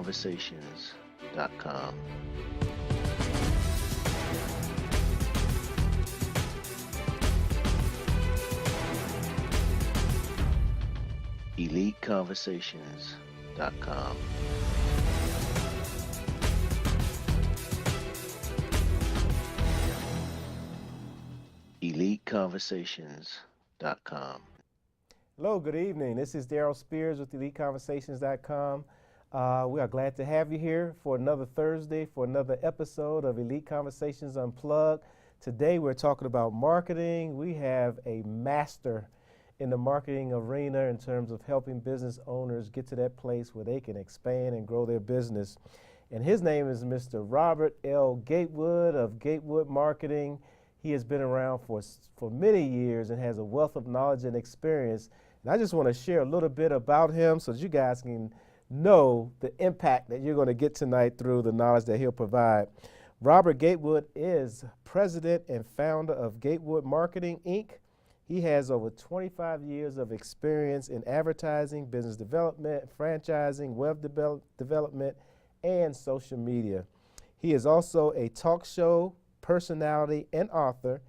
EliteConversations.com. EliteConversations.com. EliteConversations.com. Hello, good evening. This is Darrell Spears with EliteConversations.com. We are glad to have you here for another Thursday, for another episode of Elite Conversations Unplugged. Today we're talking about marketing. We have a master in the marketing arena in terms of helping business owners get to that place where they can expand and grow their business. And his name is Mr. Robert L. Gatewood of Gatewood Marketing. He has been around for many years and has a wealth of knowledge and experience. And I just want to share a little bit about him so that you guys can know the impact that you're going to get tonight through the knowledge that he'll provide. Robert Gatewood is president and founder of Gatewood Marketing, Inc. He has over 25 years of experience in advertising, business development, franchising, web development, and social media. He is also a talk show personality and author.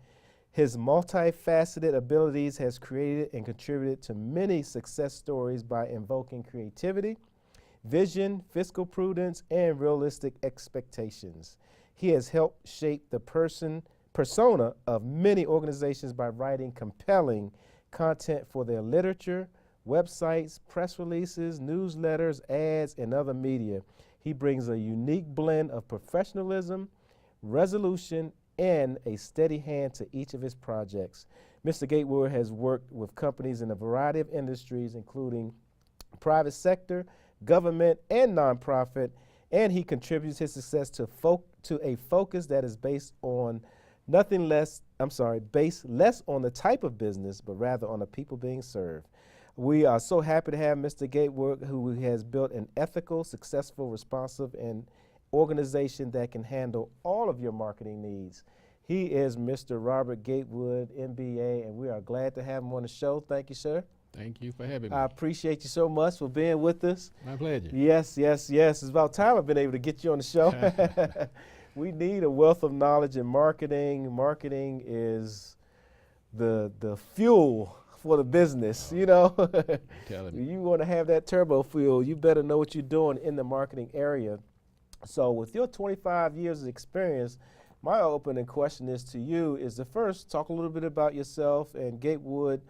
His multifaceted abilities has created and contributed to many success stories by invoking creativity, vision, fiscal prudence, and realistic expectations. He has helped shape the persona of many organizations by writing compelling content for their literature, websites, press releases, newsletters, ads, and other media. He brings a unique blend of professionalism, resolution, and a steady hand to each of his projects. Mr. Gatewood has worked with companies in a variety of industries, including private sector, government, and nonprofit, and he contributes his success to a focus that is based less on the type of business, but rather on the people being served. We are so happy to have Mr. Gatewood, who has built an ethical, successful, responsive, and organization that can handle all of your marketing needs. He is Mr. Robert Gatewood, MBA, and we are glad to have him on the show. Thank you, sir. Thank you for having me. I appreciate you so much for being with us. My pleasure. Yes. It's about time I've been able to get you on the show. We need a wealth of knowledge in marketing. Marketing is the fuel for the business, you know. Telling me. You want to have that turbo fuel, you better know what you're doing in the marketing area. So with your 25 years of experience, my opening question is to you is to first talk a little bit about yourself and Gatewood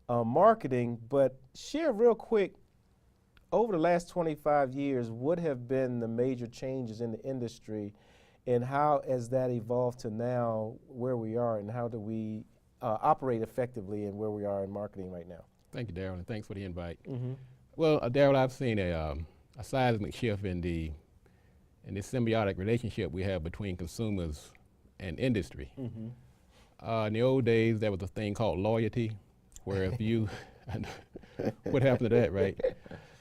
Marketing, but share real quick, over the last 25 years, what have been the major changes in the industry and how has that evolved to now where we are and how do we operate effectively and where we are in marketing right now? Thank you, Darrell, and thanks for the invite. Mm-hmm. Well, Darrell, I've seen a seismic shift in this symbiotic relationship we have between consumers and industry. Mm-hmm. In the old days, there was a thing called loyalty, where if you, what happened to that, right?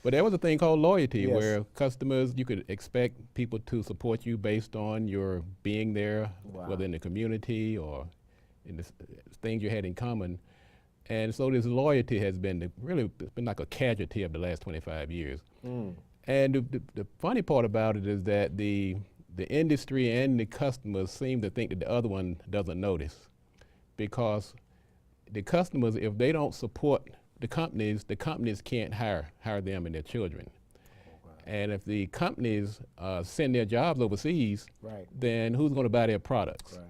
But there was a thing called loyalty, yes, where customers, you could expect people to support you based on your being there, wow, whether in the community or in the things you had in common. And so this loyalty has been really been like a casualty of the last 25 years. Mm. And the funny part about it is that the industry and the customers seem to think that the other one doesn't notice, because the customers, if they don't support the companies can't hire them and their children. Wow. And if the companies send their jobs overseas, Right. then who's going to buy their products? Right.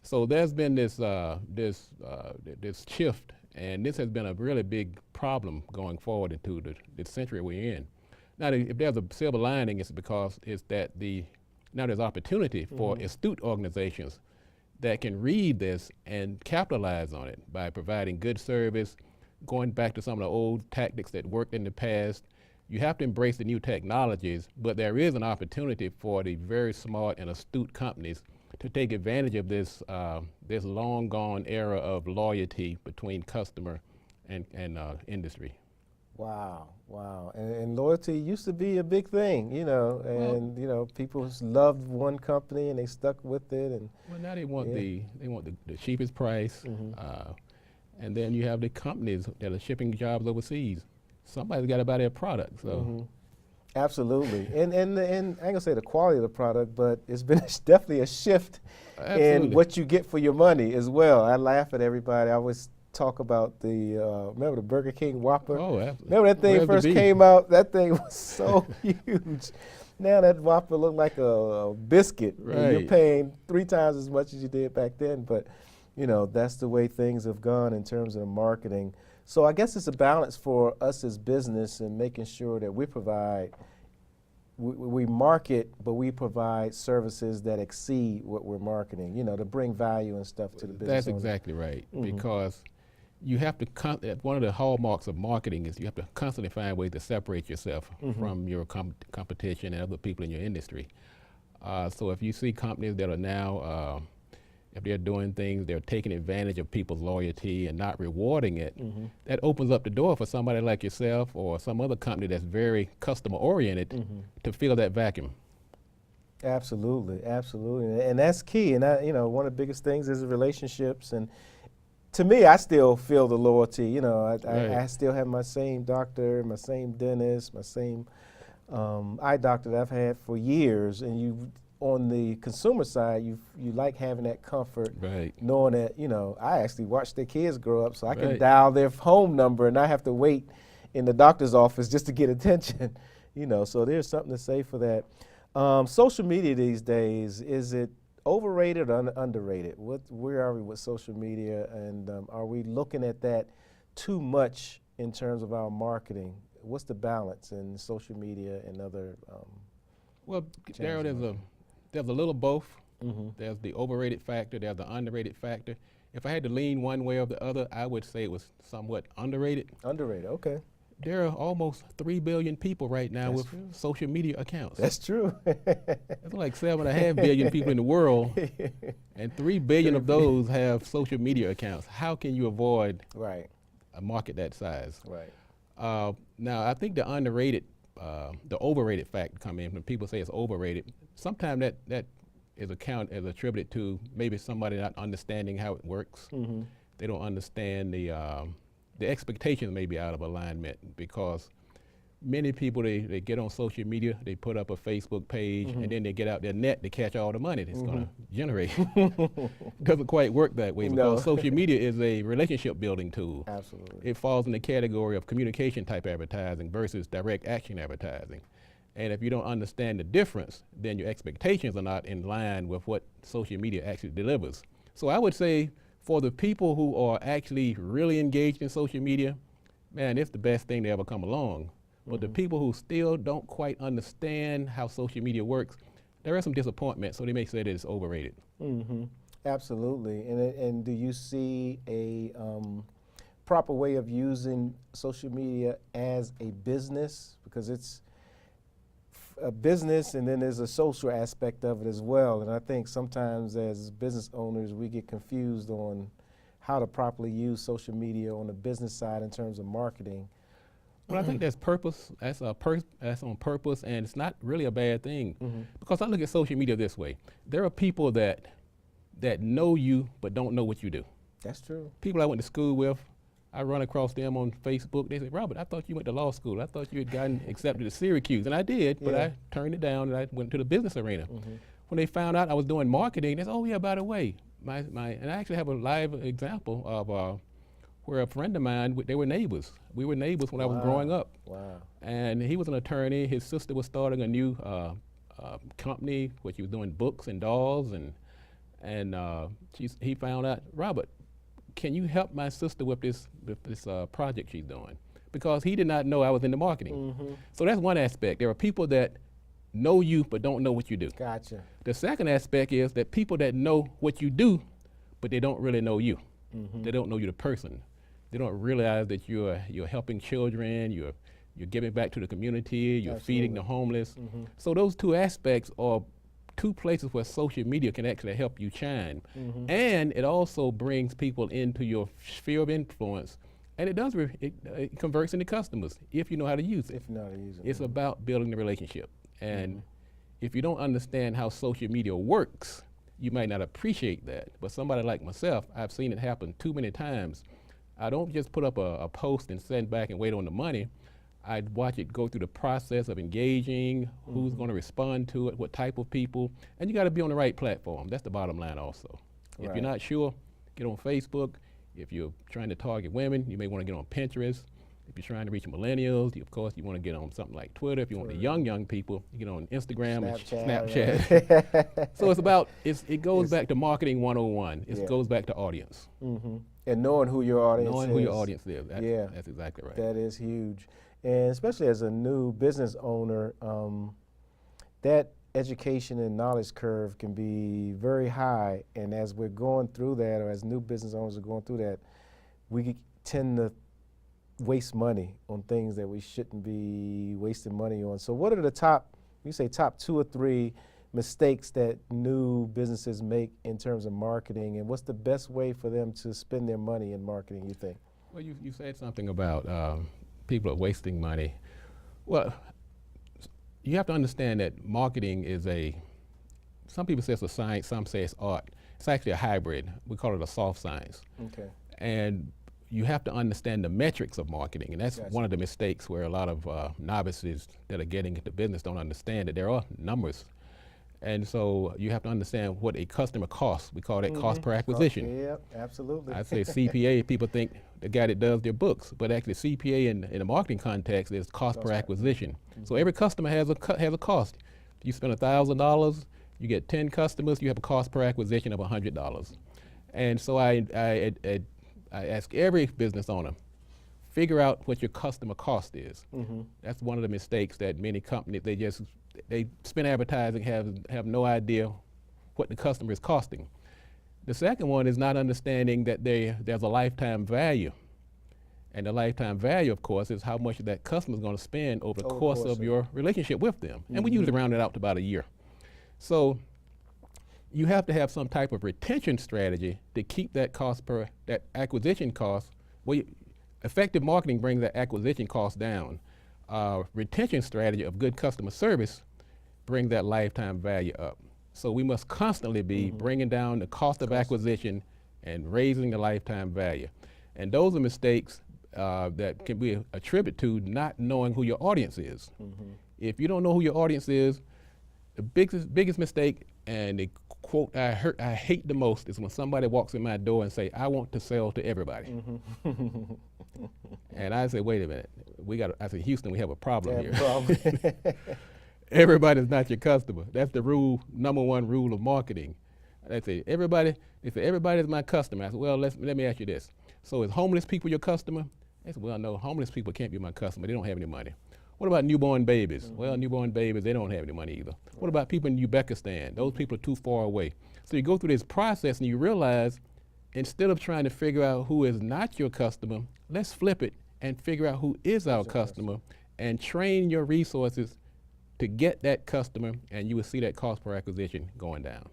So there's been this shift, and this has been a really big problem going forward into the century we're in. Now, if there's a silver lining, it's because now there's opportunity for Mm-hmm. astute organizations that can read this and capitalize on it by providing good service, going back to some of the old tactics that worked in the past. You have to embrace the new technologies, but there is an opportunity for the very smart and astute companies to take advantage of this long gone era of loyalty between customer and industry. Wow. And loyalty used to be a big thing, and people loved one company and they stuck with it. And well, now they want the cheapest price, and then you have the companies that are shipping jobs overseas. Somebody's got to buy their product. So Absolutely. And I ain't gonna say the quality of the product, but it's been definitely a shift Absolutely. in what you get for your money as well. I laugh at everybody. I always talk about remember the Burger King Whopper? Oh, absolutely. Remember that thing Where's the first beef? came out? That thing was so huge. Now that Whopper looked like a biscuit. And you're Right. paying 3 times as much as you did back then. But, that's the way things have gone in terms of marketing. So I guess it's a balance for us as business and making sure that we market, but we provide services that exceed what we're marketing, to bring value and stuff to the business. That's exactly right. Mhm. Because you have to, one of the hallmarks of marketing is you have to constantly find ways to separate yourself from your competition and other people in your industry. So if you see companies that are now, if they're doing things, they're taking advantage of people's loyalty and not rewarding it, that opens up the door for somebody like yourself or some other company that's very customer oriented to fill that vacuum. Absolutely, absolutely, and that's key. And one of the biggest things is relationships. And to me, I still feel the loyalty. I still have my same doctor, my same dentist, my same eye doctor that I've had for years. And on the consumer side, you like having that comfort, Right. knowing that I actually watch their kids grow up, so I can Right. dial their home number and not have to wait in the doctor's office just to get attention. So there's something to say for that. Social media these days, is it overrated or underrated? Where are we with social media, and are we looking at that too much in terms of our marketing? What's the balance in social media and other? Well, Darrell, there's a little both. Mm-hmm. There's the overrated factor, there's the underrated factor. If I had to lean one way or the other, I would say it was somewhat underrated. Underrated, okay. There are almost 3 billion people right now That's with true. social media accounts. That's true. That's like 7.5 billion people in the world, and 3 billion of those have social media accounts. How can you avoid Right, a market that size? right. Now, I think the overrated factor come in when people say it's overrated. Sometimes that is attributed to maybe somebody not understanding how it works. Mm-hmm. They don't understand the expectations may be out of alignment, because many people, they get on social media, they put up a Facebook page, and then they get out their net to catch all the money that's going to generate. Doesn't quite work that way, because social media is a relationship building tool. Absolutely. It falls in the category of communication type advertising versus direct action advertising. And if you don't understand the difference, then your expectations are not in line with what social media actually delivers. So I would say, for the people who are actually really engaged in social media, man, it's the best thing to ever come along. But the people who still don't quite understand how social media works, there is some disappointment, so they may say that it's overrated. Mm-hmm. Absolutely. And do you see a proper way of using social media as a business? Because it's a business, and then there's a social aspect of it as well. And I think sometimes as business owners, we get confused on how to properly use social media on the business side in terms of marketing. Well, I think that's purpose. That's on purpose, and it's not really a bad thing. Because I look at social media this way: there are people that know you but don't know what you do. That's true. People I went to school with, I run across them on Facebook. They say, "Robert, I thought you went to law school. I thought you had gotten accepted to Syracuse," and I did, but I turned it down and I went to the business arena. When they found out I was doing marketing, they said, "Oh yeah, by the way, and I actually have a live example of where a friend of mine, they were neighbors. We were neighbors when I was growing up. Wow. And he was an attorney. His sister was starting a new company, which he was doing books and dolls, and he found out, "Robert, can you help my sister with this project she's doing?" Because he did not know I was into marketing. So that's one aspect. There are people that know you but don't know what you do. Gotcha. The second aspect is that people that know what you do, but they don't really know you. They don't know you the person. They don't realize that you're helping children, you're giving back to the community, you're feeding the homeless. So those two aspects are two places where social media can actually help you shine. And it also brings people into your sphere of influence, and it converts into customers if you know how to use it. If you know how to use it. It's about building the relationship. And if you don't understand how social media works, you might not appreciate that. But somebody like myself, I've seen it happen too many times. I don't just put up a post and send back and wait on the money. I'd watch it go through the process of engaging, who's going to respond to it, what type of people, and you got to be on the right platform. That's the bottom line also. If you're not sure, get on Facebook. If you're trying to target women, you may want to get on Pinterest. If you're trying to reach millennials, of course, you want to get on something like Twitter. If you want the young people, you get on Instagram and Snapchat. So it goes back to marketing 101. It goes back to audience. And knowing who your audience is. Knowing who your audience is. That's exactly right. That is huge. And especially as a new business owner, that education and knowledge curve can be very high. And as we're going through that, or as new business owners are going through that, we tend to waste money on things that we shouldn't be wasting money on. So what are the top 2 or 3 mistakes that new businesses make in terms of marketing, and what's the best way for them to spend their money in marketing, you think? Well, you said something about people are wasting money. Well, you have to understand that marketing is some people say it's a science, some say it's art. It's actually a hybrid. We call it a soft science. Okay. And you have to understand the metrics of marketing, and that's one of the mistakes where a lot of novices that are getting into business don't understand that there are numbers. And so you have to understand what a customer costs. We call that cost per acquisition. Yeah, absolutely. I say CPA, people think the guy that does their books, but actually CPA in a marketing context is cost per acquisition. So every customer has a cost. You spend $1,000, you get 10 customers, you have a cost per acquisition of $100. And so I ask every business owner, figure out what your customer cost is. That's one of the mistakes that many companies, they spend advertising, have no idea what the customer is costing. The second one is not understanding that there's a lifetime value. And the lifetime value, of course, is how much that customer is going to spend over the course of your relationship with them. And we usually round it out to about a year. So you have to have some type of retention strategy to keep that acquisition cost. Well, effective marketing brings that acquisition cost down. Retention strategy of good customer service brings that lifetime value up. So we must constantly be bringing down the cost of acquisition and raising the lifetime value. And those are mistakes that can be attributed to not knowing who your audience is. If you don't know who your audience is, the biggest mistake, and the quote I hate the most, is when somebody walks in my door and say, "I want to sell to everybody." And I say, wait a minute, I say, Houston, we have a problem here. Everybody's not your customer. That's the number one rule of marketing. They say, everybody's my customer. I said, well, let me ask you this. So is homeless people your customer? They said, well, no, homeless people can't be my customer. They don't have any money. What about newborn babies? Well, newborn babies, they don't have any money either. What about people in Uzbekistan? Those people are too far away. So you go through this process and you realize, instead of trying to figure out who is not your customer, let's flip it and figure out who is our customer and train your resources to get that customer, and you will see that cost per acquisition going down.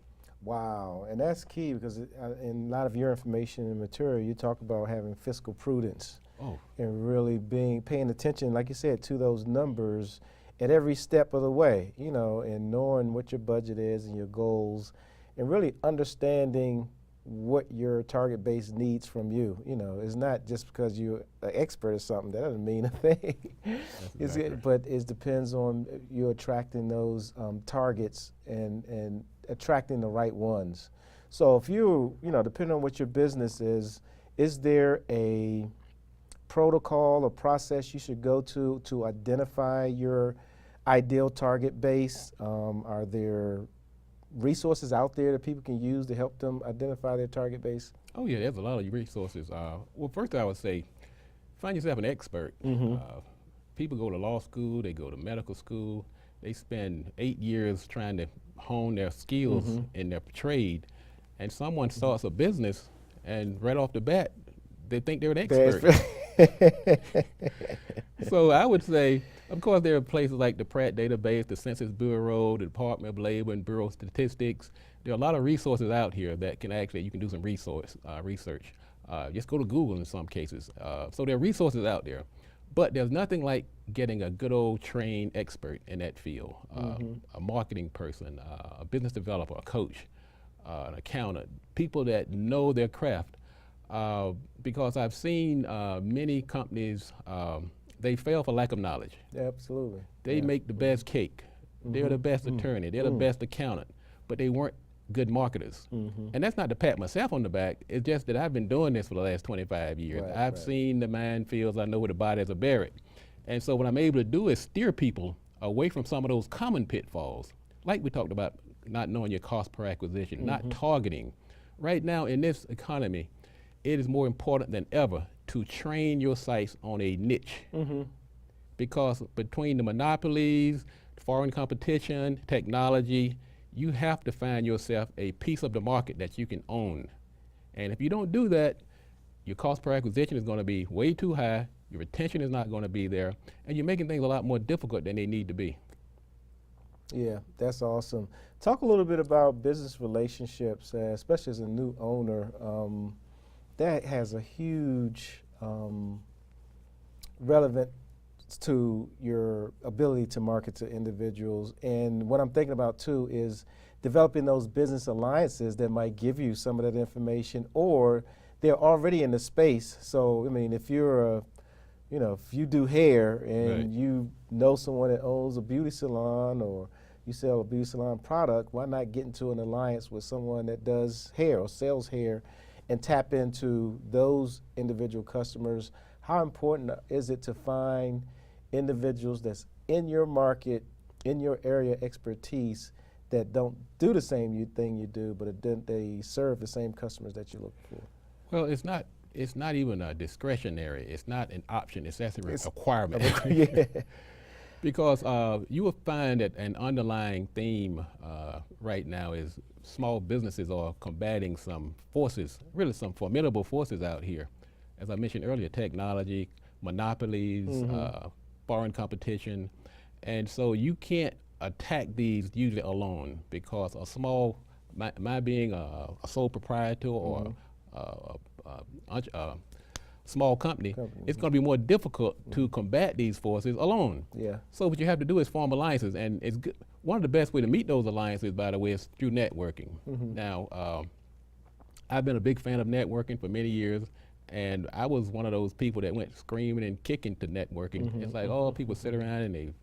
Wow, and that's key, because in a lot of your information and material, you talk about having fiscal prudence and really paying attention, like you said, to those numbers at every step of the way, and knowing what your budget is and your goals, and really understanding what your target base needs from you. It's not just because you're an expert or something. That doesn't mean a thing. But it depends on you attracting those targets and attracting the right ones. So if depending on what your business is there a protocol or process you should go to identify your ideal target base? Are there resources out there that people can use to help them identify their target base? Oh yeah, there's a lot of resources. Well, first I would say, find yourself an expert. People go to law school, they go to medical school, they spend 8 years trying to hone their skills in their trade, and someone starts a business, and right off the bat, they think they're an expert. So I would say, of course, there are places like the Pratt database, the Census Bureau, the Department of Labor and Bureau of Statistics. There are a lot of resources out here that you can do some research. Just go to Google in some cases. So there are resources out there, but there's nothing like getting a good old trained expert in that field, a marketing person, a business developer, a coach, an accountant, people that know their craft. Because I've seen many companies they fail for lack of knowledge. Absolutely. They make the best cake. They're the best attorney. They're the best accountant, but they weren't good marketers. And that's not to pat myself on the back. It's just that I've been doing this for the last 25 years. I've seen the minefields. I know where the bodies are buried. And so what I'm able to do is steer people away from some of those common pitfalls, like we talked about, not knowing your cost per acquisition, not targeting. Right now in this economy, it is more important than ever to train your sites on a niche. Because between the monopolies, foreign competition, technology, you have to find yourself a piece of the market that you can own. And if you don't do that, your cost per acquisition is going to be way too high, your retention is not going to be there, and you're making things a lot more difficult than they need to be. Yeah, that's awesome. Talk a little bit about business relationships, especially as a new owner. That has a huge relevance to your ability to market to individuals. And what I'm thinking about too is developing those business alliances that might give you some of that information, or they're already in the space. So, I mean, if you're if you do hair and you know someone that owns a beauty salon, or you sell a beauty salon product, why not get into an alliance with someone that does hair or sells hair and tap into those individual customers? How important is it to find individuals that's in your market, in your area expertise, that don't do the same thing you do, but they serve the same customers that you look for? Well, it's not even a discretionary. It's not an option. It's actually a requirement. Because you will find that an underlying theme right now is small businesses are combating some forces, really some formidable forces out here. As I mentioned earlier, technology, monopolies, foreign competition. And so you can't attack these usually alone, because a small, my being a sole proprietor or a small company, it's going to be more difficult to combat these forces alone. So what you have to do is form alliances, and it's good. One of the best way to meet those alliances, by the way, is through networking. Now, I've been a big fan of networking for many years, and I was one of those people that went screaming and kicking to networking. It's like, oh, people sit around and they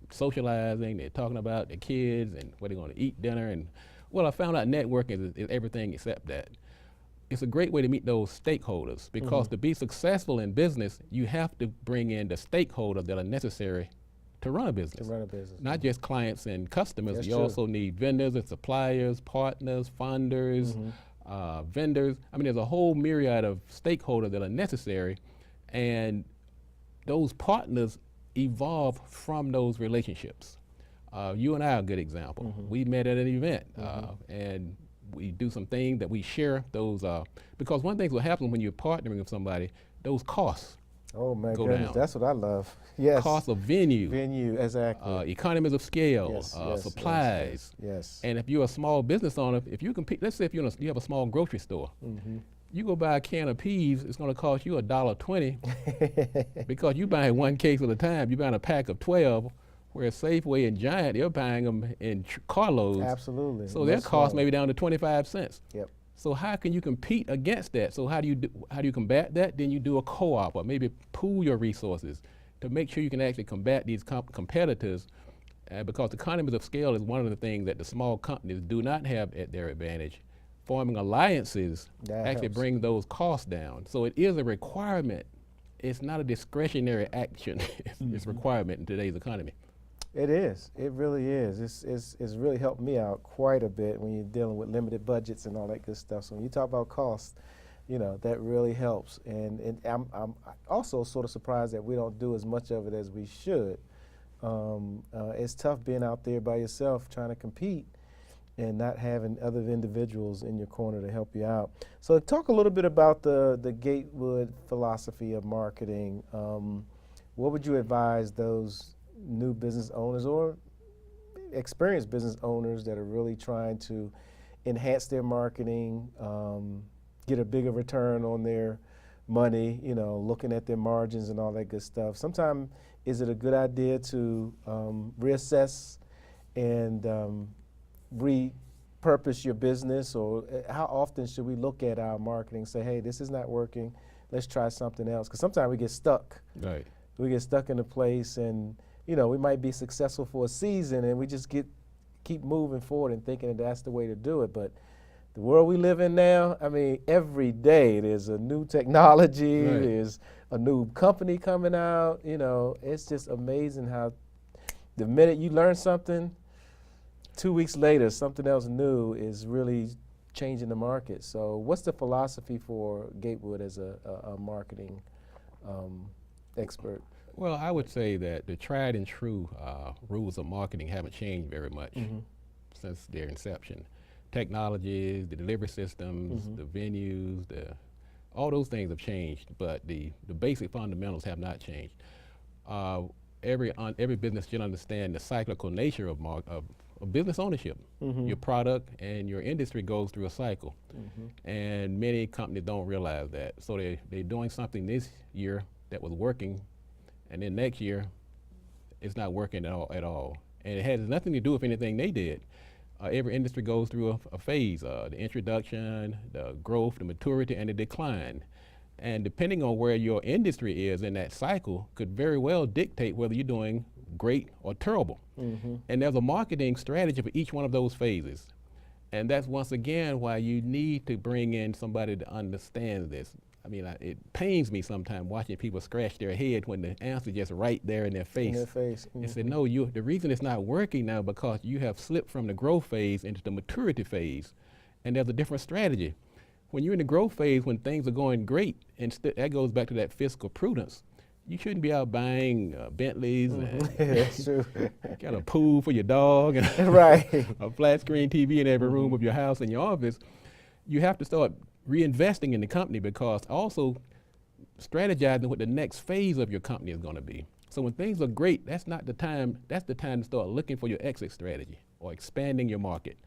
socializing, they're talking about their kids and where they're going to eat dinner. And well, I found out networking is everything except that. It's a great way to meet those stakeholders, because to be successful in business, you have to bring in the stakeholders that are necessary to run a business. Not just clients and customers. That's you true. also need vendors and suppliers, partners, funders, vendors. I mean, there's a whole myriad of stakeholders that are necessary, and those partners evolve from those relationships. You and I are a good example. We met at an event, and we do some things that we share those, because one thing will happen when you're partnering with somebody, those costs Oh my go goodness, down. that's what I love. Yes. Cost of venue, exactly. economies of scale, Yes, supplies. Yes. And if you're a small business owner, if you compete, let's say if you have a small grocery store, you go buy a can of peas, it's going to cost you $1.20 because you buying one case at a time. You're buying a pack of 12, whereas Safeway and Giant, they're buying them in carloads. Absolutely. So their cost may be down to 25 cents. Yep. So how can you compete against that? So how do you combat that? Then you do a co-op, or maybe pool your resources to make sure you can actually combat these competitors, because economies of scale is one of the things that the small companies do not have at their advantage. Forming alliances actually bring those costs down. So it is a requirement. It's not a discretionary action. It's a requirement in today's economy. It is. It really is. It's really helped me out quite a bit when you're dealing with limited budgets and all that good stuff. So when you talk about cost, that really helps. And I'm also sort of surprised that we don't do as much of it as we should. It's tough being out there by yourself trying to compete and not having other individuals in your corner to help you out. So talk a little bit about the Gatewood philosophy of marketing. What would you advise those new business owners or experienced business owners that are really trying to enhance their marketing, get a bigger return on their money, looking at their margins and all that good stuff? Sometimes is it a good idea to reassess and repurpose your business, or how often should we look at our marketing and say, hey, this is not working, let's try something else? Because sometimes we get stuck. Right. we get stuck in a place, and we might be successful for a season, and we just keep moving forward and thinking that that's the way to do it. But the world we live in now, I mean, every day there's a new technology, Right. there's a new company coming out. It's just amazing how the minute you learn something, 2 weeks later, something else new is really changing the market. So what's the philosophy for Gatewood as a marketing expert? Well, I would say that the tried and true rules of marketing haven't changed very much since their inception. Technologies, the delivery systems, the venues, all those things have changed, but the basic fundamentals have not changed. Every business should understand the cyclical nature of business ownership. Your product and your industry goes through a cycle, and many companies don't realize that. So they're doing something this year that was working, and then next year it's not working at all. And it has nothing to do with anything they did. Every industry goes through a phase, the introduction, the growth, the maturity, and the decline. And depending on where your industry is in that cycle could very well dictate whether you're doing great or terrible. And there's a marketing strategy for each one of those phases. And that's once again why you need to bring in somebody to understand this. I mean, it pains me sometimes watching people scratch their head when the answer is just right there in their face. And say, no, the reason it's not working now because you have slipped from the growth phase into the maturity phase. And there's a different strategy. When you're in the growth phase, when things are going great, and that goes back to that fiscal prudence, you shouldn't be out buying Bentleys and That's true. got a pool for your dog and Right. a flat screen TV in every room of your house and your office. You have to start reinvesting in the company, because also strategizing what the next phase of your company is going to be. So when things are great, that's not the time. That's the time to start looking for your exit strategy or expanding your market.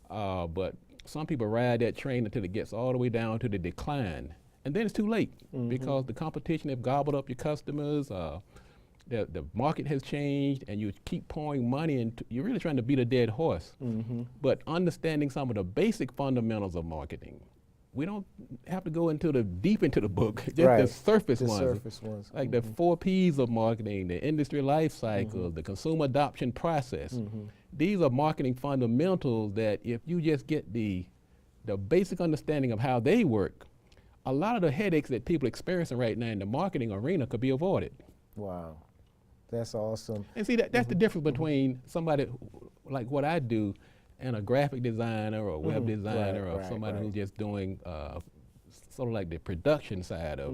But some people ride that train until it gets all the way down to the decline, and then it's too late because the competition have gobbled up your customers. The market has changed, and you keep pouring money into. You're really trying to beat a dead horse. But understanding some of the basic fundamentals of marketing. We don't have to go deep into the book, just the surface ones. Like the 4 Ps of marketing, the industry life cycle, the consumer adoption process. These are marketing fundamentals that if you just get the basic understanding of how they work, a lot of the headaches that people are experiencing right now in the marketing arena could be avoided. Wow, that's awesome. And see, that's the difference between somebody like what I do and a graphic designer or a web designer or somebody who's just doing sort of like the production side of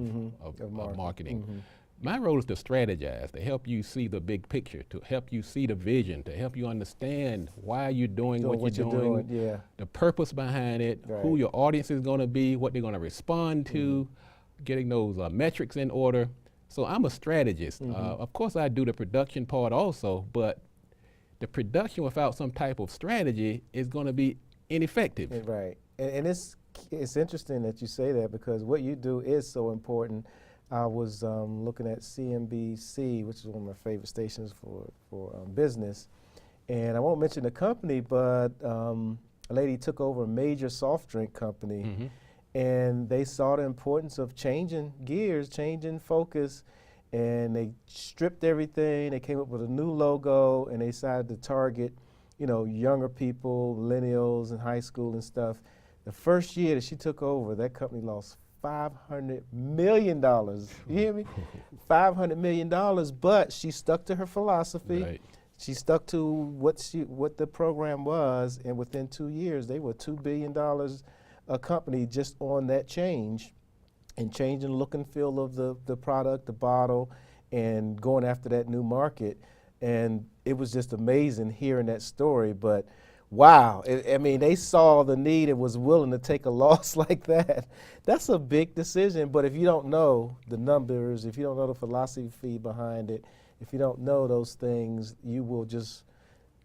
marketing. My role is to strategize, to help you see the big picture, to help you see the vision, to help you understand why you're doing what you're doing, the purpose behind it, who your audience is going to be, what they're going to respond to, getting those metrics in order. So I'm a strategist. Of course, I do the production part also, but the production without some type of strategy is going to be ineffective. Right, and it's interesting that you say that, because what you do is so important. I was looking at CNBC, which is one of my favorite stations for business, and I won't mention the company, but a lady took over a major soft drink company, and they saw the importance of changing gears, changing focus. And they stripped everything. They came up with a new logo, and they decided to target, younger people, millennials in high school and stuff. The first year that she took over, that company lost $500 million. You hear me? $500 million. But she stuck to her philosophy. Right. She stuck to what the program was, and within 2 years, they were $2 billion a company just on that change. And changing the look and feel of the product, the bottle, and going after that new market. And it was just amazing hearing that story. But wow, I mean, they saw the need and was willing to take a loss like that. That's a big decision. But if you don't know the numbers, if you don't know the philosophy behind it, if you don't know those things, you will just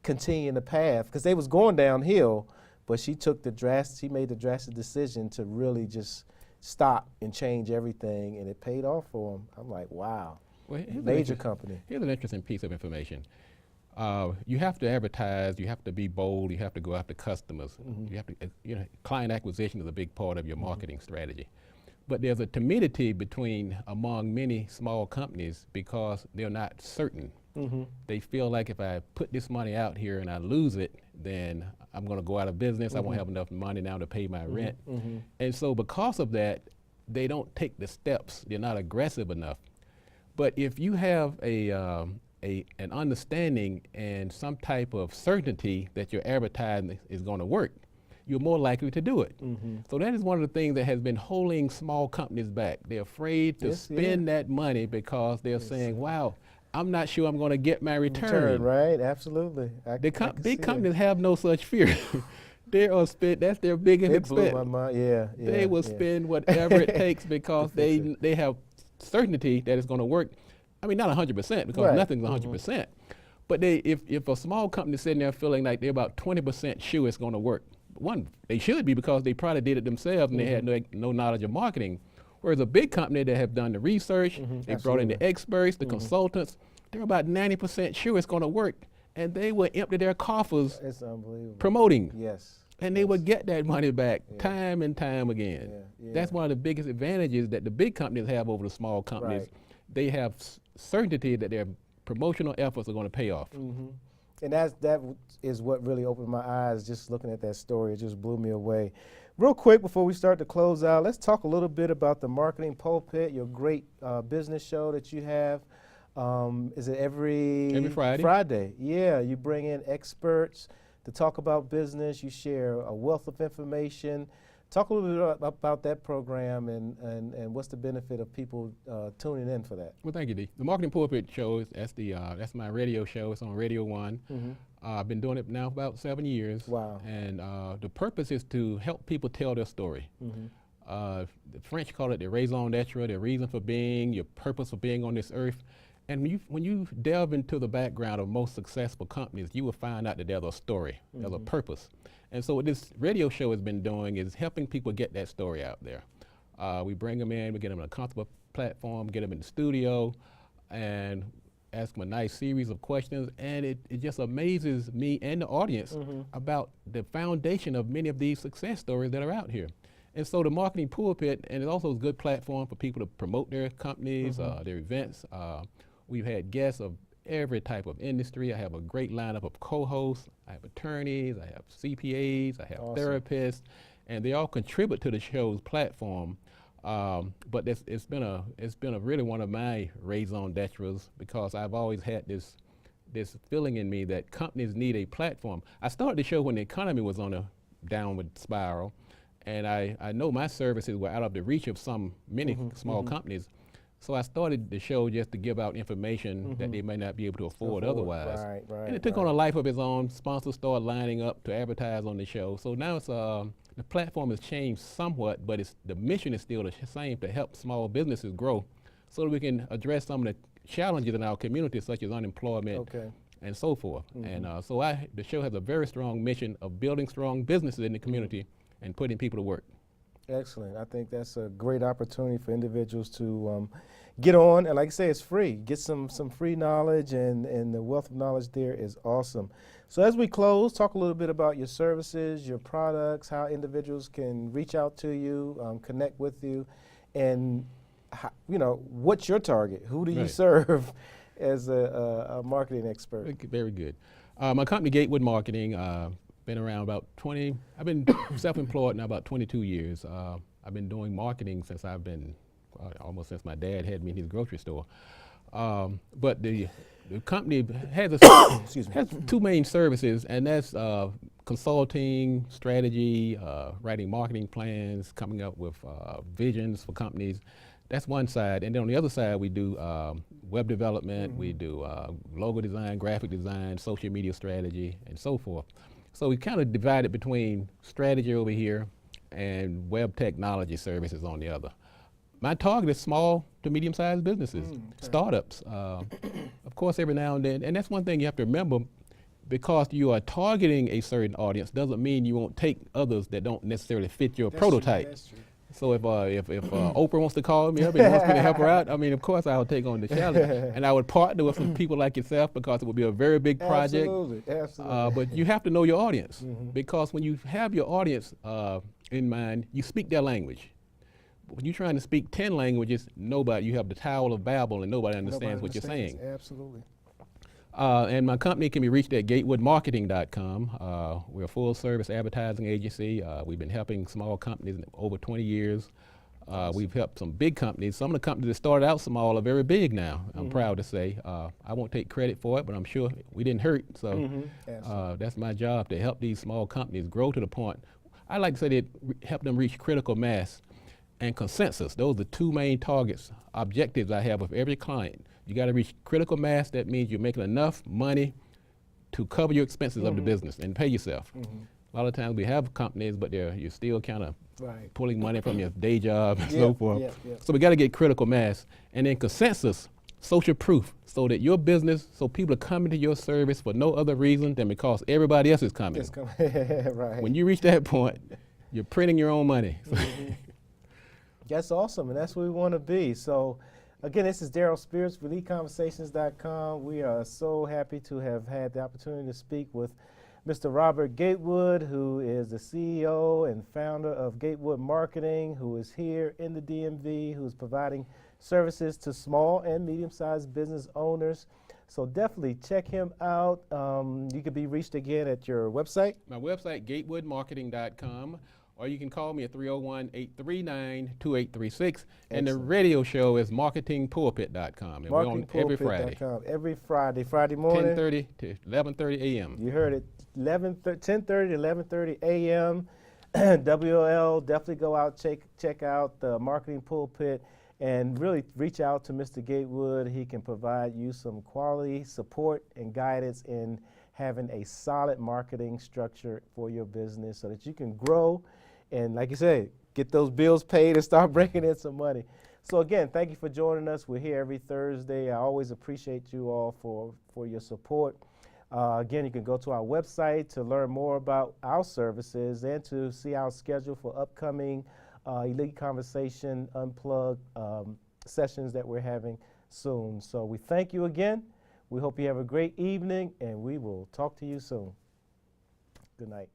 continue in the path. Because they was going downhill, but she made the drastic decision to really just stop and change everything, and it paid off for them. I'm like, wow, well, major company. Here's an interesting piece of information. You have to advertise, you have to be bold, you have to go after customers. You have to, client acquisition is a big part of your marketing strategy. but there's a timidity among many small companies because they're not certain. They feel like if I put this money out here and I lose it, then I'm going to go out of business. I won't have enough money now to pay my rent. And so because of that, they don't take the steps. They're not aggressive enough. But if you have an understanding and some type of certainty that your advertising is going to work, you're more likely to do it. So that is one of the things that has been holding small companies back. They're afraid to spend that money because they're saying, wow, I'm not sure I'm going to get my return. Right, absolutely. Big companies have no such fear. They will spend, that's their biggest expense. Blew my mind. Yeah, they will spend whatever it takes because they have certainty that it's going to work. I mean, not 100% because nothing's 100%. But if a small company is sitting there feeling like they're about 20% sure it's going to work, one, they should be because they probably did it themselves and they had no knowledge of marketing. Whereas a big company that have done the research, they brought in the experts, the consultants, they're about 90% sure it's going to work. And they will empty their coffers promoting. Yes. And they will get that money back time and time again. That's one of the biggest advantages that the big companies have over the small companies. They have certainty that their promotional efforts are going to pay off. And that is what really opened my eyes just looking at that story. It just blew me away. Real quick before we start to close out, let's talk a little bit about the Marketing Pulpit, your great business show that you have. Is it every Friday? Friday, yeah. You bring in experts to talk about business. You share a wealth of information. Talk a little bit about that program and what's the benefit of people tuning in for that. Well, thank you, D. The Marketing Pulpit show, that's my radio show. It's on Radio 1. I've been doing it now for about 7 years. Wow. And the purpose is to help people tell their story. The French call it the raison d'etre, the reason for being, your purpose for being on this earth. And when you delve into the background of most successful companies, you will find out that there's a story, there's a purpose. And so what this radio show has been doing is helping people get that story out there. We bring them in, we get them on a comfortable platform, get them in the studio, and ask them a nice series of questions. And it just amazes me and the audience about the foundation of many of these success stories that are out here. And so the Marketing Pulpit, and it's also a good platform for people to promote their companies, their events. We've had guests of every type of industry. I have a great lineup of co-hosts. I have attorneys, I have CPAs, I have therapists, and they all contribute to the show's platform. But it's been a really one of my raison d'etres because I've always had this feeling in me that companies need a platform. I started the show when the economy was on a downward spiral, and I know my services were out of the reach of many small companies. So I started the show just to give out information that they may not be able to afford otherwise. And it took on a life of its own. Sponsors started lining up to advertise on the show. So now it's the platform has changed somewhat, but the mission is still the same, to help small businesses grow so that we can address some of the challenges in our community, such as unemployment and so forth. And so the show has a very strong mission of building strong businesses in the community and putting people to work. Excellent. I think that's a great opportunity for individuals to get on. And like I say, it's free. Get some free knowledge, and the wealth of knowledge there is awesome. So as we close, talk a little bit about your services, your products, how individuals can reach out to you, connect with you, and how, what's your target? Who do you serve as a marketing expert? Very good. My company, Gatewood Marketing, been around about I've been self-employed now about 22 years. I've been doing marketing since I've been, almost since my dad had me in his grocery store. But the company has has two main services, and that's consulting, strategy, writing marketing plans, coming up with visions for companies. That's one side. And then on the other side, we do web development, we do logo design, graphic design, social media strategy, and so forth. So we kind of divided between strategy over here and web technology services on the other. My target is small to medium-sized businesses, startups. Of course, every now and then, and that's one thing you have to remember, because you are targeting a certain audience doesn't mean you won't take others that don't necessarily fit your prototype. True, that's true. So if Oprah wants to call me up and wants me to help her out, I mean, of course I'll take on the challenge. And I would partner with some people like yourself because it would be a very big project. Absolutely. But you have to know your audience, because when you have your audience in mind, you speak their language. when you're trying to speak 10 languages, you have the Tower of Babel and nobody understands what you're saying. Absolutely. And my company can be reached at GatewoodMarketing.com. We're a full-service advertising agency. We've been helping small companies over 20 years. We've helped some big companies. Some of the companies that started out small are very big now, I'm proud to say. I won't take credit for it, but I'm sure we didn't hurt. So that's my job, to help these small companies grow to the point. I like to say that help them reach critical mass and consensus. Those are the two main targets, objectives I have with every client. You got to reach critical mass. That means you're making enough money to cover your expenses of the business and pay yourself. A lot of times we have companies, but you're still kind of pulling money from your day job and so forth. So we got to get critical mass. And then consensus, social proof, so that your business, so people are coming to your service for no other reason than because everybody else is coming. Right. When you reach that point, you're printing your own money. That's awesome, and that's where we want to be. So, again, this is Darrell Spears for EliteConversations.com. We are so happy to have had the opportunity to speak with Mr. Robert Gatewood, who is the CEO and founder of Gatewood Marketing, who is here in the DMV, who's providing services to small and medium-sized business owners. So definitely check him out. You can be reached again at your website. My website, GatewoodMarketing.com. Or you can call me at 301-839-2836. And the radio show is marketingpulpit.com. And we're on every Friday. Every Friday morning. 10:30 to 11:30 a.m. You heard it, 10:30 to 11:30 a.m. WOL, definitely go out, check out the Marketing Pulpit and really reach out to Mr. Gatewood. He can provide you some quality support and guidance in having a solid marketing structure for your business so that you can grow and, like you said, get those bills paid and start bringing in some money. So again, thank you for joining us. We're here every Thursday. I always appreciate you all for your support. Again, you can go to our website to learn more about our services and to see our schedule for upcoming Elite Conversation Unplugged sessions that we're having soon. So we thank you again. We hope you have a great evening, and we will talk to you soon. Good night.